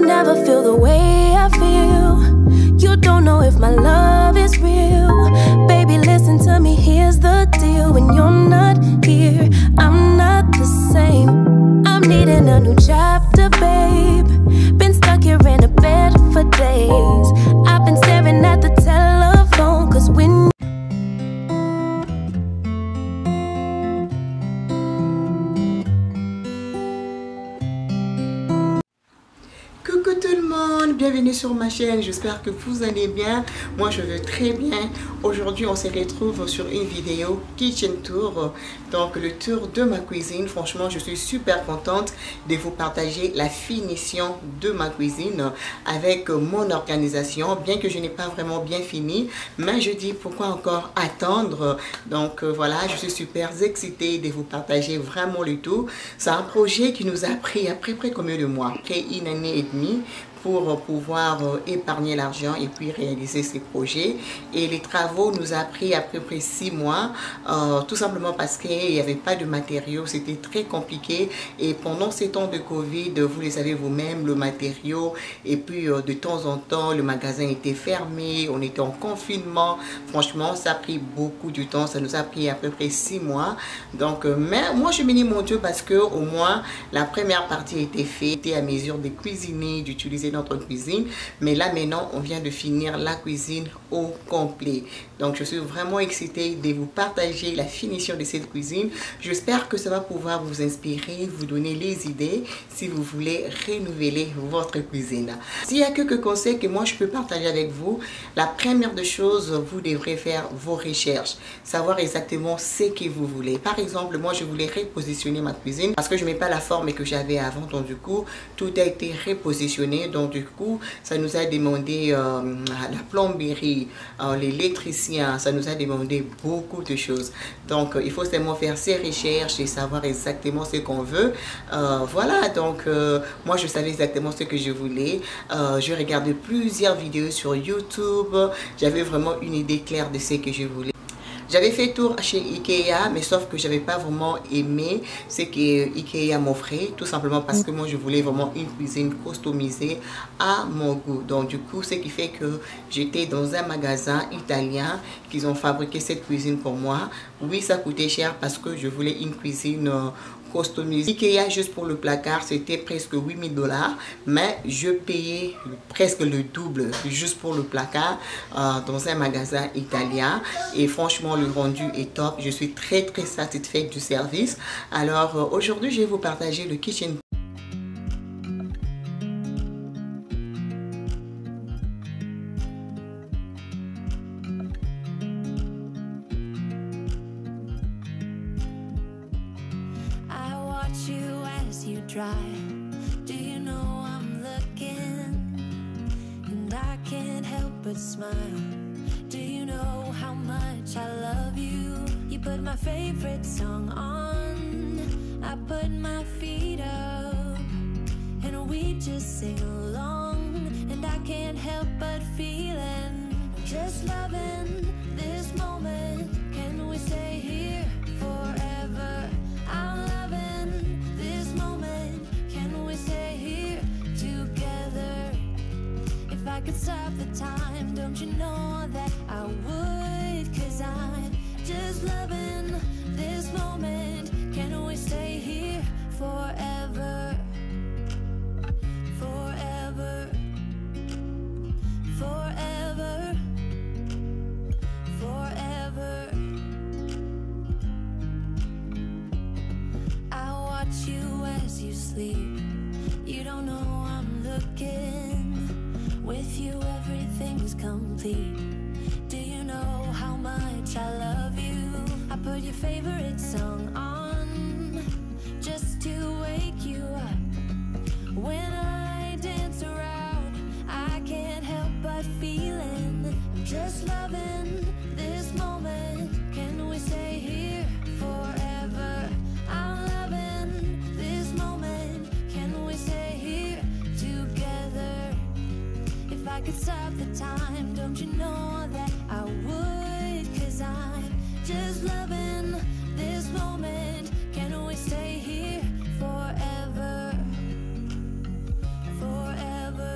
never feel the way I feel. You don't know if my love is real. Baby, listen to me, here's the deal. When you're not here, I'm not the same. I'm needing a new chapter, babe. Been stuck here in a bed for days. I've been staring at the telephone, cause when Coucou tout le monde, bienvenue sur ma chaîne, j'espère que vous allez bien. Moi je vais très bien. Aujourd'hui on se retrouve sur une vidéo kitchen tour, donc le tour de ma cuisine. Franchement je suis super contente de vous partager la finition de ma cuisine avec mon organisation, bien que je n'ai pas vraiment bien fini, mais je dis pourquoi encore attendre. Donc voilà, je suis super excitée de vous partager vraiment le tout. C'est un projet qui nous a pris à peu près combien de mois, après une année et demie, pour pouvoir épargner l'argent et puis réaliser ces projets. Et les travaux nous a pris à peu près 6 mois, tout simplement parce qu'il n'y avait pas de matériaux, c'était très compliqué. Et pendant ces temps de Covid, vous le savez vous-même, le matériau, et puis de temps en temps, le magasin était fermé, on était en confinement. Franchement, ça a pris beaucoup de temps, ça nous a pris à peu près 6 mois. Donc, mais moi, je bénis mon Dieu parce que au moins, la première partie était faite, était à mesure de cuisiner, d'utiliser notre cuisine. Mais là maintenant on vient de finir la cuisine au complet, donc je suis vraiment excitée de vous partager la finition de cette cuisine. J'espère que ça va pouvoir vous inspirer, vous donner les idées si vous voulez renouveler votre cuisine. S'il y a quelques conseils que moi je peux partager avec vous, la première des choses, vous devrez faire vos recherches, savoir exactement ce que vous voulez. Par exemple, moi je voulais repositionner ma cuisine parce que je n'ai pas la forme que j'avais avant, donc du coup tout a été repositionné. Donc du coup ça nous a demandé la plomberie, l'électricien, ça nous a demandé beaucoup de choses. Donc il faut seulement faire ses recherches et savoir exactement ce qu'on veut. Voilà, donc moi je savais exactement ce que je voulais. Je regardais plusieurs vidéos sur YouTube, j'avais vraiment une idée claire de ce que je voulais. J'avais fait tour chez Ikea, mais sauf que j'avais pas vraiment aimé ce que Ikea m'offrait, tout simplement parce que moi je voulais vraiment une cuisine customisée à mon goût. Donc du coup, ce qui fait que j'étais dans un magasin italien qu'ils ont fabriqué cette cuisine pour moi. Oui, ça coûtait cher parce que je voulais une cuisine customisée. Ikea juste pour le placard c'était presque 8000 $, mais je payais presque le double juste pour le placard dans un magasin italien. Et franchement le rendu est top, je suis très satisfaite du service. Alors aujourd'hui je vais vous partager le kitchen. you as you drive. Do you know I'm looking? And I can't help but smile. Do you know how much I love you? You put my favorite song on, I put my feet up, and we just sing along. And I can't help but feeling, just loving this moment. Can we stay here forever? I'm loving this moment. Can we stay here together? If I could stop the time, don't you know that I would? 'Cause I'm just loving this moment. Can we stay here forever? Forever. Forever. Forever. I watch you as you sleep. You don't know I'm looking. With you everything's complete. Do you know how much I love you? I put your favorite song on just to wake you up. When I dance around, I can't help but feeling, I'm just loving this moment. Can we stay here forever? I'm loving this moment. Can we stay here together? If I could stop the time, don't you know that I would? 'Cause I'm just loving this moment. Can we stay here forever? Forever.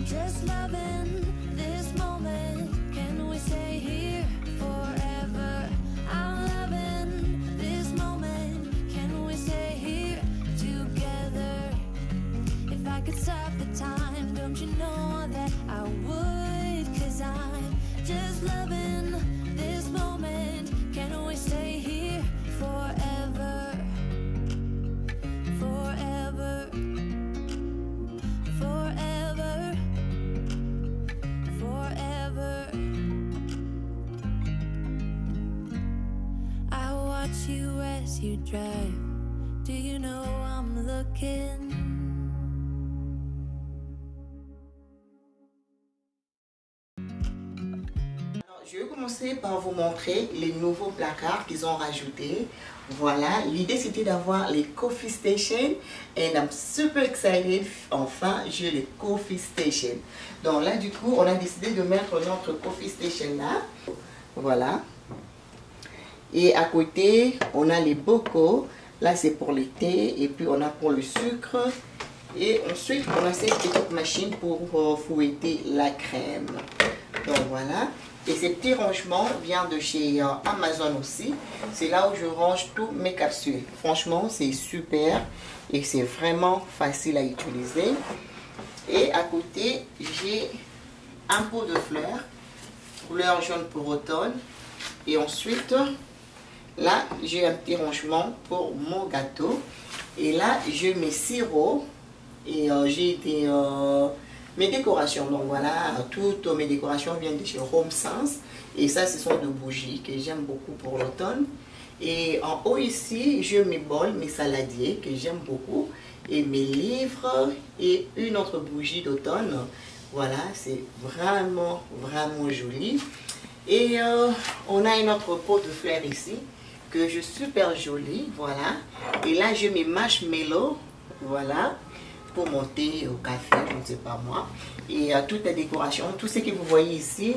just loving this moment. Can we stay here forever? I'm loving this moment. Can we stay here together? If I could stop the time, don't you know that I would? 'Cause I'm just loving this moment. Can we stay here forever? Forever. Forever. Forever. I watch you as you drive. Do you know I'm looking? Je vais commencer par vous montrer les nouveaux placards qu'ils ont rajoutés. Voilà, l'idée c'était d'avoir les coffee station and I'm super excited. Enfin, j'ai les coffee station. Donc là, du coup, on a décidé de mettre notre coffee station là. Voilà. Et à côté, on a les bocaux. Là, c'est pour le thé et puis on a pour le sucre. Et ensuite, on a cette petite machine pour fouetter la crème. Donc voilà. Et ces petits rangements viennent de chez Amazon aussi. C'est là où je range tous mes capsules. Franchement, c'est super et c'est vraiment facile à utiliser. Et à côté, j'ai un pot de fleurs, couleur jaune pour automne. Et ensuite, là, j'ai un petit rangement pour mon gâteau. Et là, j'ai mes sirops et j'ai mes décorations. Donc voilà, toutes mes décorations viennent de chez Home Sense. Et ça, ce sont de bougies que j'aime beaucoup pour l'automne. Et en haut ici, j'ai mes bols, mes saladiers que j'aime beaucoup. Et mes livres et une autre bougie d'automne. Voilà, c'est vraiment, vraiment joli. Et on a une autre pot de fleurs ici que je super jolie. Voilà. Et là, j'ai mes marshmallows. Voilà. Pour monter au café, je ne sais pas moi. Et toute la décoration, tout ce que vous voyez ici,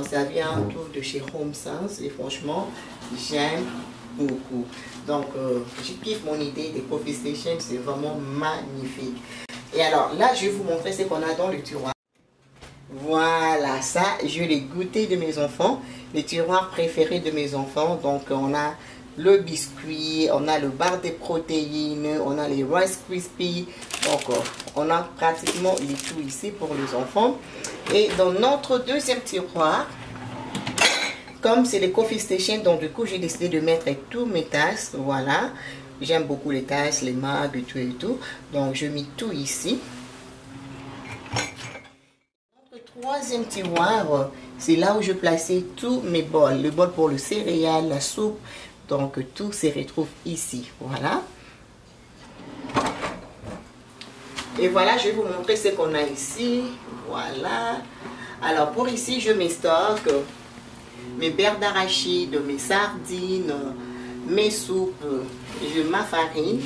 ça vient tout de chez Home Sense. Et franchement, j'aime beaucoup. Donc, je kiffe mon idée des coffee stations. C'est vraiment magnifique. Et alors, là, je vais vous montrer ce qu'on a dans le tiroir. Voilà, ça, je l'ai goûté de mes enfants. Les tiroirs préférés de mes enfants. Donc, on a le biscuit, on a le bar de protéines, on a les Rice Krispies. Donc, on a pratiquement les tout ici pour les enfants. Et dans notre deuxième tiroir, comme c'est les coffee station, donc du coup, j'ai décidé de mettre tous mes tasses. Voilà, j'aime beaucoup les tasses, les mugs et tout. Donc, je mets tout ici. Troisième tiroir, c'est là où je plaçais tous mes bols. Le bol pour le céréal, la soupe. Donc, tout se retrouve ici. Voilà. Et voilà, je vais vous montrer ce qu'on a ici. Voilà. Alors, pour ici, je mets stock mes beurres d'arachide, mes sardines, mes soupes, ma farine.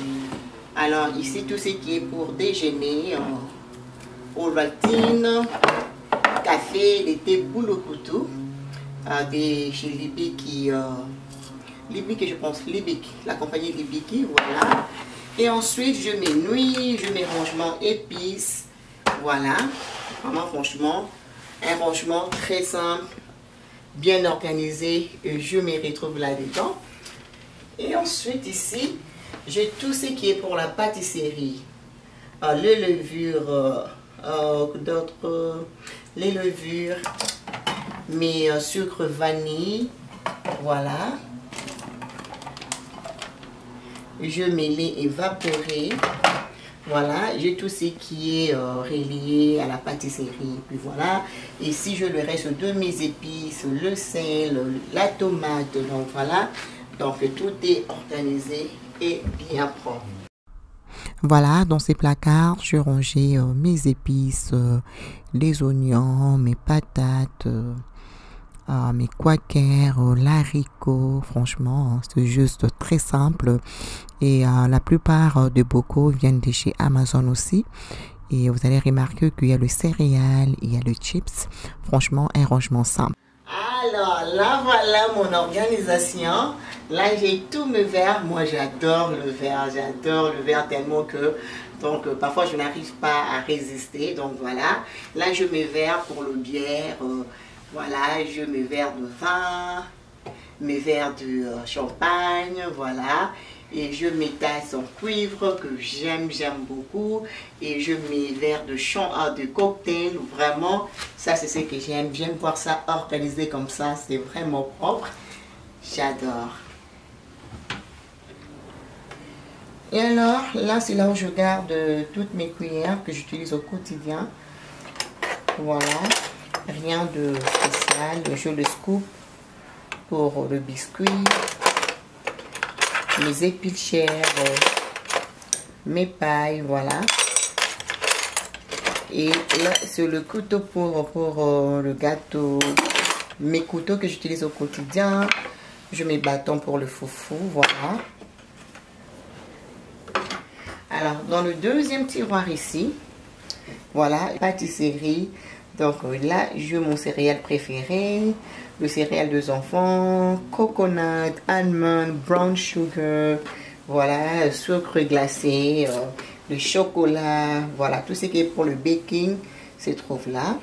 Alors, ici, tout ce qui est pour déjeuner, Ovaltine, café, des thés boulot-couteau, chez Libiki, je pense, Libiki, la compagnie Libiki, voilà. Et ensuite, je mets nuit, je mets rangement épices, voilà. Vraiment, franchement, un rangement très simple, bien organisé, et je me retrouve là-dedans. Et ensuite, ici, j'ai tout ce qui est pour la pâtisserie, les levures, d'autres, les levures, mes sucres vanille, voilà. Je mets lait évaporé, voilà. J'ai tout ce qui est relié à la pâtisserie, puis voilà. Ici, je le reste de mes épices, le sel, la tomate, donc voilà. Donc tout est organisé et bien propre. Voilà, dans ces placards, je rangeais mes épices, les oignons, mes patates, mes quakers, l'haricot. Franchement, c'est juste très simple. Et la plupart des bocaux viennent de chez Amazon aussi. Et vous allez remarquer qu'il y a le céréal, il y a le chips. Franchement, un rangement simple. Alors là, voilà mon organisation. Là, j'ai tous mes verres. Moi, j'adore le verre tellement que... Donc, parfois, je n'arrive pas à résister. Donc, voilà. Là, je mes verres pour le bière. Voilà, je mes verres de vin, mes verres de champagne, voilà. Et je mes tasses en cuivre que j'aime beaucoup. Et je mes verres de cocktail. Vraiment, ça, c'est ce que j'aime. J'aime voir ça organisé comme ça. C'est vraiment propre. J'adore. Et alors, là, c'est là où je garde toutes mes cuillères que j'utilise au quotidien. Voilà. Rien de spécial. Je le scoop pour le biscuit. Mes épluchères. Mes pailles, voilà. Et là, c'est le couteau pour le gâteau. Mes couteaux que j'utilise au quotidien. Je mets bâton pour le foufou, voilà. Alors, dans le deuxième tiroir ici, voilà, pâtisserie. Donc là, j'ai mon céréal préféré, le céréal des enfants, coconut, almond, brown sugar, voilà, sucre glacé, le chocolat, voilà, tout ce qui est pour le baking se trouve là.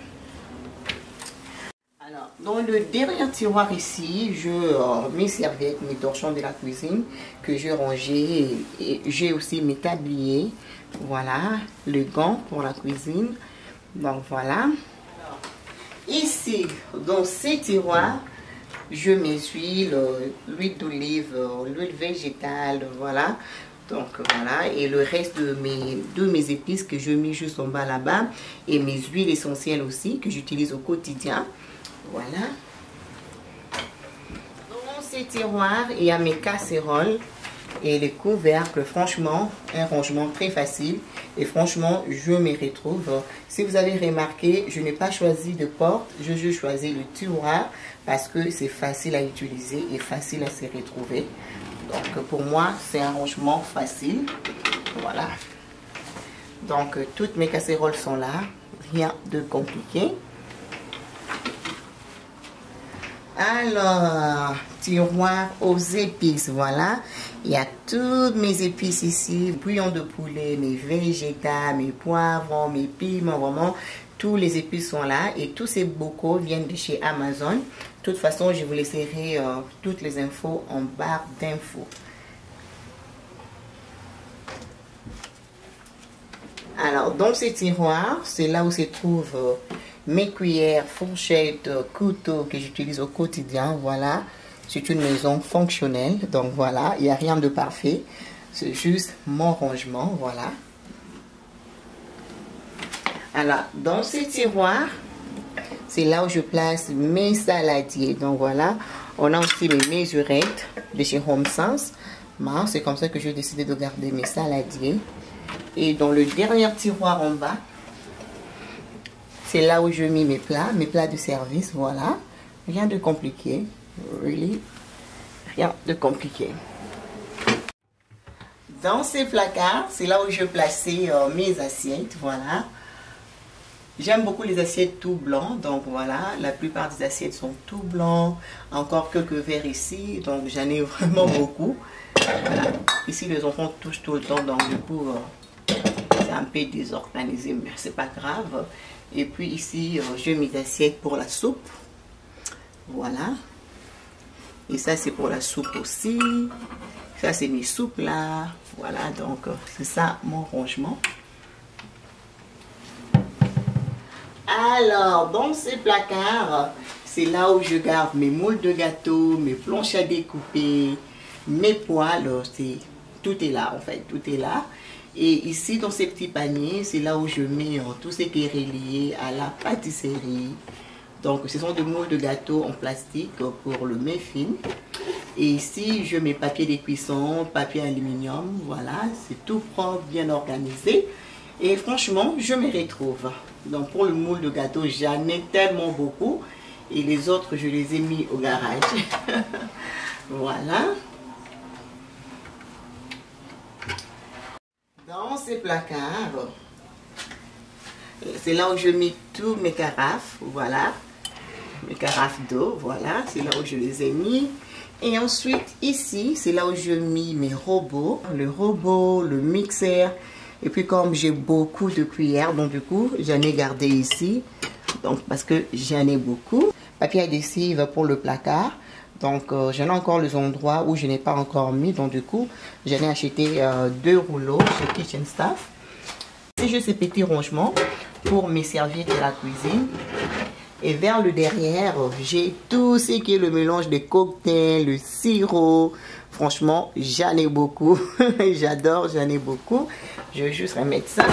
Alors, dans le dernier tiroir ici, mes serviettes, mes torchons de la cuisine que j'ai rangé et j'ai aussi mes tabliers, voilà, le gant pour la cuisine, donc voilà. Ici, dans ces tiroirs, je mets l'huile d'olive, l'huile végétale, voilà. Donc voilà, et le reste de mes épices que je mets juste en bas là-bas. Et mes huiles essentielles aussi que j'utilise au quotidien. Voilà. Dans ces tiroirs, il y a mes casseroles et les couvercles. Franchement, un rangement très facile. Et franchement, je me retrouve. Si vous avez remarqué, je n'ai pas choisi de porte. Je choisi le tiroir parce que c'est facile à utiliser et facile à se retrouver. Donc pour moi, c'est un rangement facile. Voilà. Donc toutes mes casseroles sont là. Rien de compliqué. Alors, tiroir aux épices, voilà. Il y a toutes mes épices ici. Bouillon de poulet, mes végétales, mes poivrons, mes piments, vraiment. Tous les épices sont là. Et tous ces bocaux viennent de chez Amazon. De toute façon, je vous laisserai toutes les infos en barre d'infos. Alors, dans ces tiroirs, c'est là où se trouvent mes cuillères, fourchettes, couteaux que j'utilise au quotidien. Voilà, c'est une maison fonctionnelle. Donc voilà, il n'y a rien de parfait. C'est juste mon rangement, voilà. Alors, dans ces tiroirs, c'est là où je place mes saladiers. Donc voilà, on a aussi mes mesurettes de chez Home Sense. C'est comme ça que j'ai décidé de garder mes saladiers. Et dans le dernier tiroir en bas, c'est là où je mets mes plats de service, voilà. Rien de compliqué, really, rien de compliqué. Dans ces placards, c'est là où je plaçais mes assiettes, voilà. J'aime beaucoup les assiettes tout blancs, donc voilà, la plupart des assiettes sont tout blancs. Encore quelques verres ici, donc j'en ai vraiment beaucoup. Voilà. Ici, les enfants touchent tout le temps, donc du coup, c'est un peu désorganisé, mais c'est pas grave. Et puis ici, j'ai mes assiettes pour la soupe. Voilà. Et ça, c'est pour la soupe aussi. Ça, c'est mes soupes là. Voilà, donc c'est ça mon rangement. Alors, dans ces placards, c'est là où je garde mes moules de gâteau, mes planches à découper, mes poêles. Tout est là, en fait, tout est là. Et ici, dans ces petits paniers, c'est là où je mets tout ce qui est relié à la pâtisserie. Donc, ce sont des moules de gâteau en plastique pour le muffin. Et ici, je mets papier de cuisson, papier aluminium. Voilà, c'est tout propre, bien organisé. Et franchement, je me retrouve. Donc, pour le moule de gâteau, j'en ai tellement beaucoup. Et les autres, je les ai mis au garage. Voilà. Dans ces placards, c'est là où je mets tous mes carafes, voilà, mes carafes d'eau, voilà, c'est là où je les ai mis. Et ensuite, ici, c'est là où je mis mes robots. Le robot, le mixeur. Et puis, comme j'ai beaucoup de cuillères, donc du coup, j'en ai gardé ici. Donc, parce que j'en ai beaucoup. Papier adhésif pour le placard. Donc, j'en ai encore les endroits où je n'ai pas encore mis. Donc, du coup, j'en ai acheté 2 rouleaux chez Kitchen Staff. C'est juste ces petits rangements pour mes serviettes de la cuisine. Et vers le derrière, j'ai tout ce qui est le mélange des cocktails, le sirop. Franchement, j'en ai beaucoup. J'adore, j'en ai beaucoup. Je vais juste remettre ça.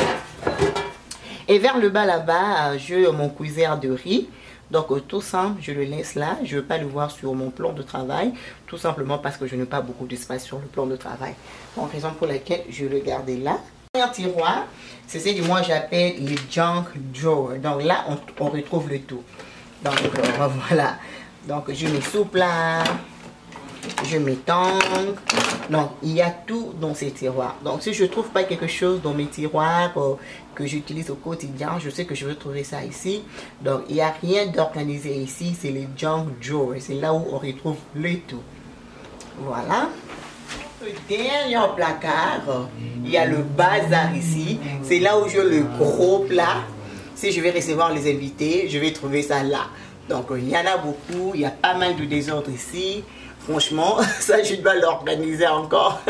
Et vers le bas là-bas, j'ai mon cuiseur de riz. Donc tout simple, je le laisse là. Je ne veux pas le voir sur mon plan de travail. Tout simplement parce que je n'ai pas beaucoup d'espace sur le plan de travail. Donc raison pour laquelle je le garde là. Un tiroir, c'est ce que moi j'appelle les junk drawer. Donc là, on retrouve le tout. Donc voilà. Donc je mets soupe là. Je mets tang. Donc il y a tout dans ces tiroirs. Donc si je ne trouve pas quelque chose dans mes tiroirs que j'utilise au quotidien, je sais que je vais trouver ça ici. Donc il n'y a rien d'organisé ici. C'est les junk drawers. C'est là où on retrouve le tout. Voilà. Le dernier placard, il y a le bazar ici. C'est là où j'ai le gros plat. Si je vais recevoir les invités, je vais trouver ça là. Donc il y en a beaucoup. Il y a pas mal de désordre ici. Franchement, ça je dois l'organiser encore.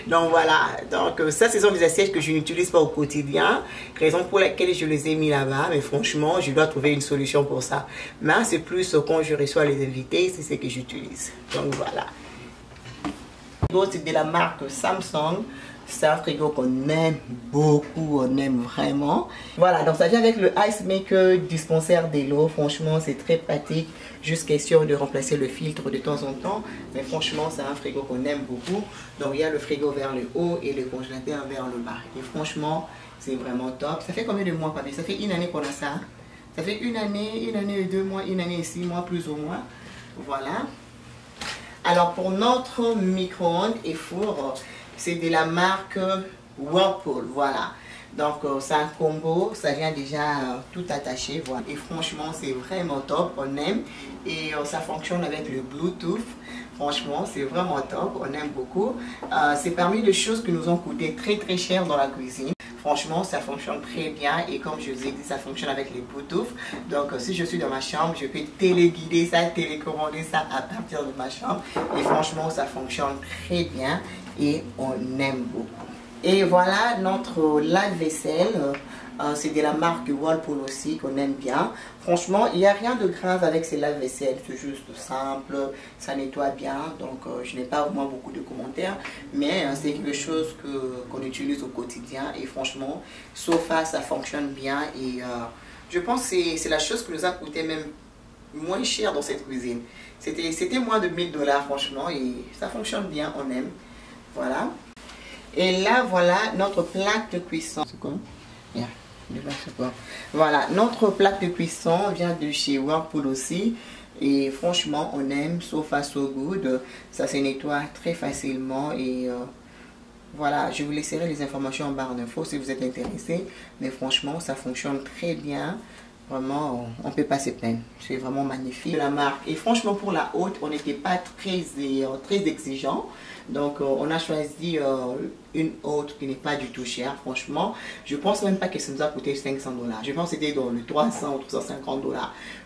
Donc voilà. Donc ça, ce sont des assiettes que je n'utilise pas au quotidien. Raison pour laquelle je les ai mis là-bas. Mais franchement, je dois trouver une solution pour ça. Mais c'est plus quand je reçois les invités, c'est ce que j'utilise. Donc voilà. C'est de la marque Samsung. C'est un frigo qu'on aime beaucoup, on aime vraiment. Voilà, donc ça vient avec le Ice Maker dispensaire de l'eau. Franchement, c'est très pratique. Juste question de remplacer le filtre de temps en temps. Mais franchement, c'est un frigo qu'on aime beaucoup. Donc il y a le frigo vers le haut et le congélateur vers le bas. Et franchement, c'est vraiment top. Ça fait combien de mois, papi? Ça fait une année qu'on a ça. Ça fait une année et 2 mois, une année et 6 mois plus ou moins. Voilà. Alors pour notre micro-ondes et four, c'est de la marque Whirlpool, voilà. Donc c'est un combo, ça vient déjà tout attaché, voilà. Et franchement c'est vraiment top, on aime. Et ça fonctionne avec le Bluetooth. Franchement c'est vraiment top, on aime beaucoup. C'est parmi les choses qui nous ont coûté très cher dans la cuisine. Franchement, ça fonctionne très bien et comme je vous ai dit, ça fonctionne avec les Bluetooth. Donc, si je suis dans ma chambre, je peux téléguider ça, télécommander ça à partir de ma chambre. Et franchement, ça fonctionne très bien et on aime beaucoup. Et voilà notre lave-vaisselle. C'est de la marque Whirlpool aussi qu'on aime bien. Franchement, il n'y a rien de grave avec ces lave-vaisselle. C'est juste simple, ça nettoie bien. Donc, je n'ai pas vraiment beaucoup de commentaires. Mais c'est quelque chose qu'on utilise au quotidien. Et franchement, Sofa, ça fonctionne bien. Et je pense que c'est la chose qui nous a coûté même moins cher dans cette cuisine. C'était moins de 1000 $, franchement. Et ça fonctionne bien, on aime. Voilà. Et là, voilà notre plaque de cuisson. C'est quoi? Yeah. Voilà, notre plaque de cuisson vient de chez Whirlpool aussi. Et franchement, on aime Sofa So Good. Ça se nettoie très facilement. Et voilà, je vous laisserai les informations en barre d'infos si vous êtes intéressé. Mais franchement, ça fonctionne très bien. Vraiment, on ne peut pas se plaindre. C'est vraiment magnifique. La marque. Et franchement, pour la haute, on n'était pas très exigeant. Donc, on a choisi une haute qui n'est pas du tout chère. Franchement, je pense même pas que ça nous a coûté 500 $. Je pense que c'était dans le 300 ou 350 $.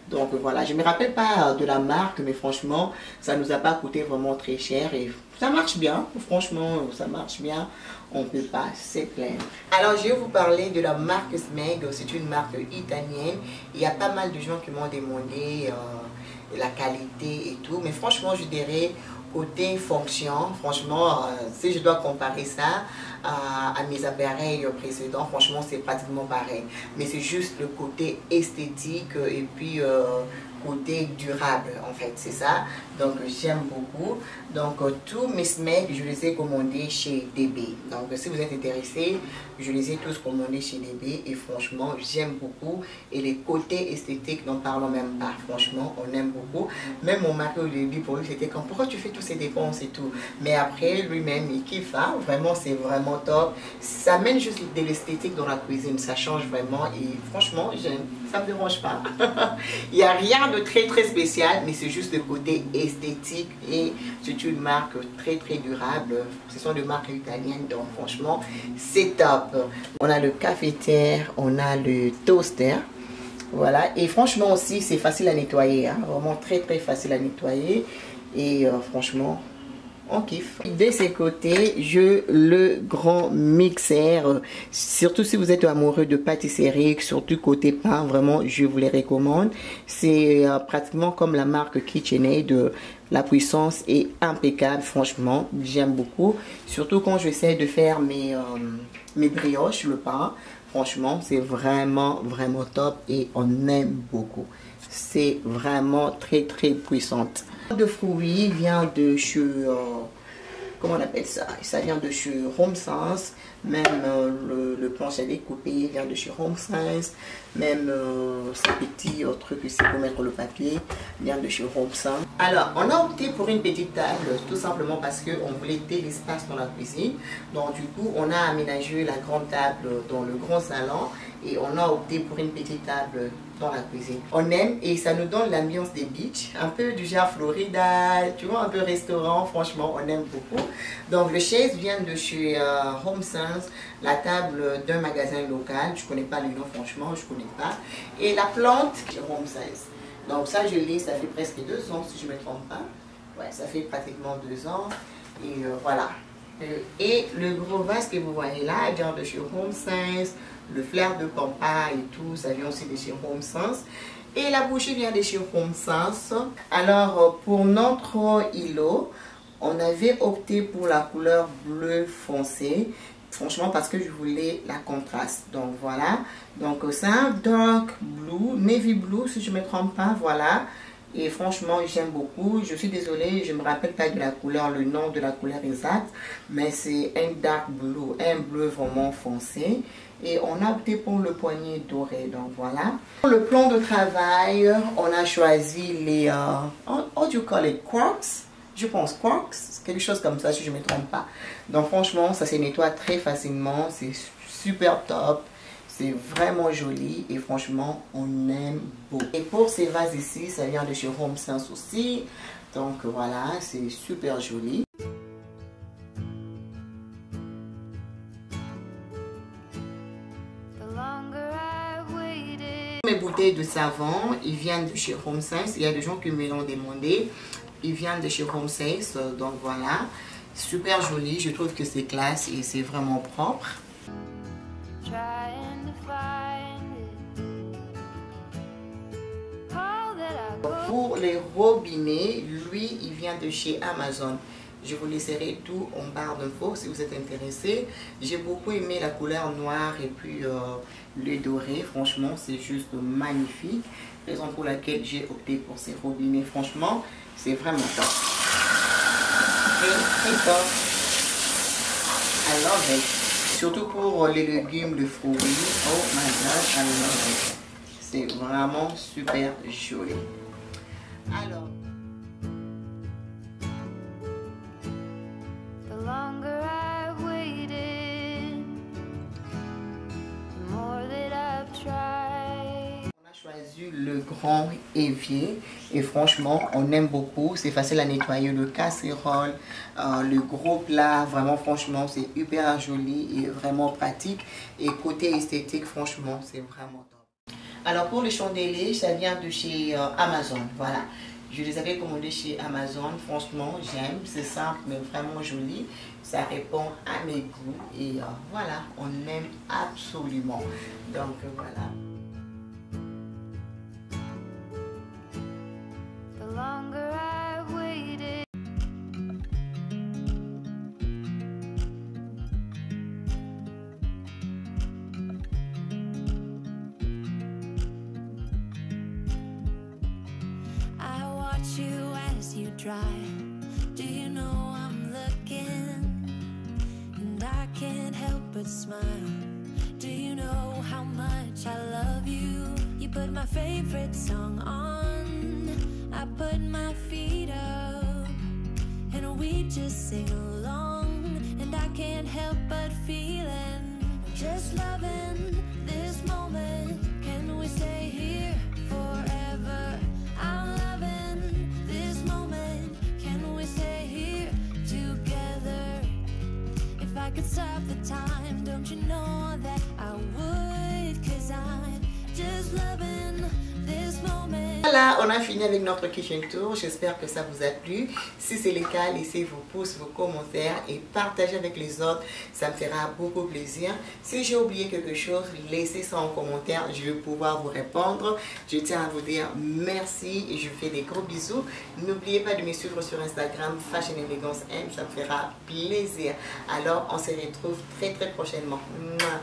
Donc, voilà. Je ne me rappelle pas de la marque, mais franchement, ça ne nous a pas coûté vraiment très cher. Et ça marche bien. Franchement, ça marche bien. On ne peut pas se plaindre. Alors, je vais vous parler de la marque Smeg. C'est une marque italienne. Il y a pas mal de gens qui m'ont demandé la qualité et tout. Mais franchement, je dirais côté fonction, franchement, si je dois comparer ça à mes appareils précédents, franchement, c'est pratiquement pareil. Mais c'est juste le côté esthétique et puis côté durable, en fait, c'est ça. Donc, j'aime beaucoup. Donc, tous mes Smeg, je les ai commandés chez DB. Donc, si vous êtes intéressés, je les ai tous commandés chez DB. Et franchement, j'aime beaucoup. Et les côtés esthétiques, n'en parlons même pas. Franchement, on aime beaucoup. Même mon mari au début, pour lui, c'était comme, pourquoi tu fais toutes ces dépenses et tout. Mais après, lui-même, il kiffe. Hein? Vraiment, c'est vraiment vraiment top. Ça amène juste de l'esthétique dans la cuisine, ça change vraiment et franchement, j'aime, ça me dérange pas. Il n'y a rien de très spécial, mais c'est juste le côté esthétique et c'est une marque très durable. Ce sont des marques italiennes, donc franchement, c'est top. On a le cafetière, on a le toaster. Voilà, et franchement aussi c'est facile à nettoyer, hein? Vraiment très facile à nettoyer et franchement on kiffe. De ces côtés, le grand mixeur, surtout si vous êtes amoureux de pâtisserie, surtout côté pain, vraiment je vous les recommande. C'est pratiquement comme la marque KitchenAid, la puissance est impeccable, franchement j'aime beaucoup, surtout quand j'essaie de faire mes brioches, le pain. Franchement, c'est vraiment top et on aime beaucoup. C'est vraiment très puissante. Le fruit vient de chez, comment on appelle ça? Ça vient de chez Home Sense. Même le plancher découpé vient de chez Home Sense. Même ce petit truc ici pour mettre le papier vient de chez Home Sense. Alors, on a opté pour une petite table tout simplement parce qu'on voulait de l'espace dans la cuisine. Donc du coup, on a aménagé la grande table dans le grand salon et on a opté pour une petite table dans la cuisine. On aime et ça nous donne l'ambiance des beach, un peu du genre Florida, tu vois, un peu restaurant, franchement, on aime beaucoup. Donc le chaise vient de chez Home Sense, la table d'un magasin local, je connais pas le nom, franchement, je connais pas. Et la plante chez Home Sense. Donc ça, je l'ai, ça fait presque 2 ans, si je ne me trompe pas. Ouais, ça fait pratiquement 2 ans. Et voilà. Et le gros vase que vous voyez là, vient de chez Home Sense. Le flair de pampa et tout, ça vient aussi de chez Home Sense. Et la bouchée vient de chez Home Sense. Alors, pour notre îlot, on avait opté pour la couleur bleu foncé. Franchement, parce que je voulais la contraste. Donc, voilà. Donc, c'est un dark blue, navy blue, si je ne me trompe pas. Voilà. Et franchement, j'aime beaucoup. Je suis désolée, je ne me rappelle pas de la couleur, le nom de la couleur exacte. Mais c'est un dark blue, un bleu vraiment foncé. Et on a opté pour le poignet doré. Donc voilà. Pour le plan de travail, on a choisi les... how do you call it? Quarks? Je pense quarks. Quelque chose comme ça, si je ne me trompe pas. Donc franchement, ça se nettoie très facilement. C'est super top. C'est vraiment joli et franchement, on aime beaucoup. Et pour ces vases ici, ça vient de chez Home Sense aussi. Donc voilà, c'est super joli. Mes bouteilles de savon, ils viennent de chez Home Sense. Il y a des gens qui me l'ont demandé. Ils viennent de chez Home Sense. Donc voilà, super joli. Je trouve que c'est classe et c'est vraiment propre. Pour les robinets, lui, il vient de chez Amazon. Je vous laisserai tout en barre d'infos si vous êtes intéressé. J'ai beaucoup aimé la couleur noire et puis le doré. Franchement, c'est juste magnifique. Raison pour laquelle j'ai opté pour ces robinets. Franchement, c'est vraiment top. Très top. I love it. Surtout pour les légumes, les fruits. Oh my god, I love it. C'est vraiment super joli. Alors, on a choisi le grand évier et franchement on aime beaucoup. C'est facile à nettoyer, le casserole, le gros plat, vraiment franchement c'est hyper joli et vraiment pratique. Et côté esthétique, franchement c'est vraiment top. Alors pour les chandeliers, ça vient de chez Amazon, voilà. Je les avais commandés chez Amazon, franchement j'aime, c'est simple mais vraiment joli. Ça répond à mes goûts et voilà, on aime absolument. Donc voilà. You as you drive, do you know I'm looking, and I can't help but smile. Do you know how much I love you? You put my favorite song on, I put my feet up, and we just sing along, and and I can't help but feeling, just loving this moment. Can we stay here forever? I'm loving this moment. Can we stay here together? If I could stop the time, don't you know that I would? 'Cause I'm just loving this moment. Voilà, on a fini avec notre kitchen tour. J'espère que ça vous a plu. Si c'est le cas, laissez vos pouces, vos commentaires et partagez avec les autres. Ça me fera beaucoup plaisir. Si j'ai oublié quelque chose, laissez ça en commentaire. Je vais pouvoir vous répondre. Je tiens à vous dire merci et je vous fais des gros bisous. N'oubliez pas de me suivre sur Instagram, Fashion Elegance M. Ça me fera plaisir. Alors, on se retrouve très prochainement. Mouah.